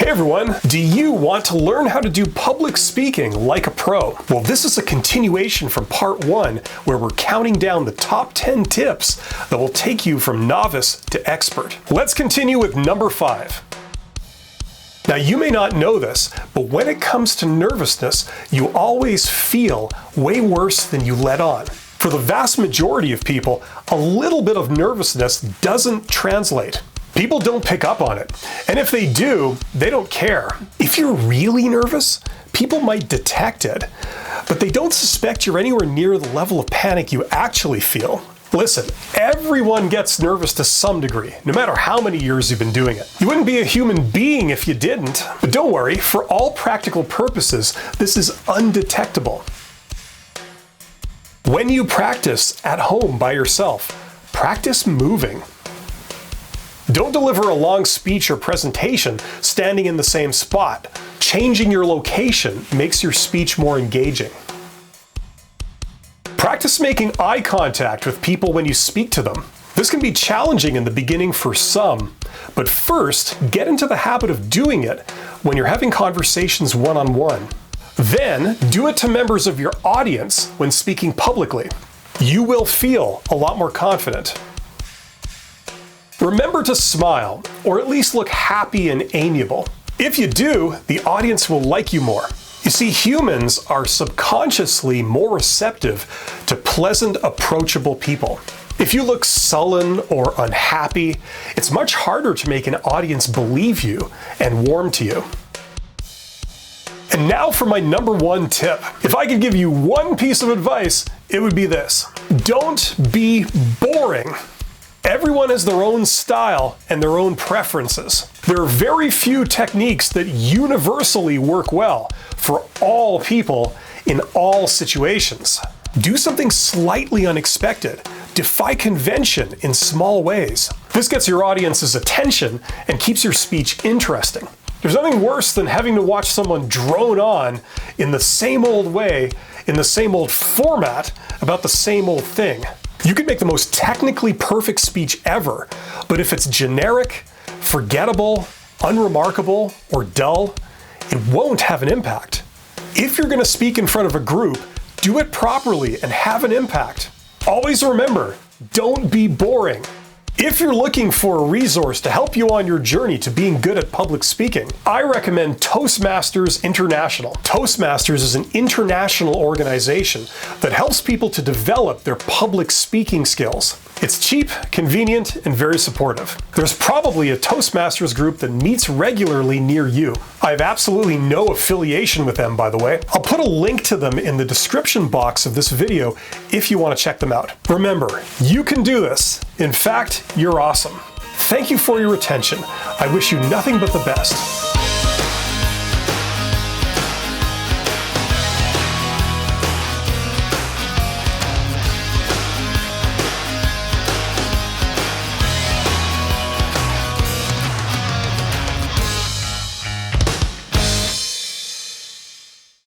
Hey everyone, do you want to learn how to do public speaking like a pro? Well, this is a continuation from part 1 where we're counting down the top 10 tips that will take you from novice to expert. Let's continue with number 5. Now, you may not know this, but when it comes to nervousness, you always feel way worse than you let on. For the vast majority of people, a little bit of nervousness doesn't translate. People don't pick up on it. And if they do, they don't care. If you're really nervous, people might detect it, but they don't suspect you're anywhere near the level of panic you actually feel. Listen, everyone gets nervous to some degree, no matter how many years you've been doing it. You wouldn't be a human being if you didn't. But don't worry, for all practical purposes, this is undetectable. When you practice at home by yourself, practice moving. Don't deliver a long speech or presentation standing in the same spot. Changing your location makes your speech more engaging. Practice making eye contact with people when you speak to them. This can be challenging in the beginning for some, but first, get into the habit of doing it when you're having conversations one-on-one. Then, do it to members of your audience when speaking publicly. You will feel a lot more confident. Remember to smile, or at least look happy and amiable. If you do, the audience will like you more. You see, humans are subconsciously more receptive to pleasant, approachable people. If you look sullen or unhappy, it's much harder to make an audience believe you and warm to you. And now for my number 1 tip. If I could give you one piece of advice, it would be this. Don't be boring. Everyone has their own style and their own preferences. There are very few techniques that universally work well for all people in all situations. Do something slightly unexpected. Defy convention in small ways. This gets your audience's attention and keeps your speech interesting. There's nothing worse than having to watch someone drone on in the same old way, in the same old format, about the same old thing. You can make the most technically perfect speech ever, but if it's generic, forgettable, unremarkable, or dull, it won't have an impact. If you're going to speak in front of a group, do it properly and have an impact. Always remember, don't be boring. If you're looking for a resource to help you on your journey to being good at public speaking, I recommend Toastmasters International. Toastmasters is an international organization that helps people to develop their public speaking skills. It's cheap, convenient, and very supportive. There's probably a Toastmasters group that meets regularly near you. I have absolutely no affiliation with them, by the way. I'll put a link to them in the description box of this video if you want to check them out. Remember, you can do this. In fact, you're awesome. Thank you for your attention. I wish you nothing but the best.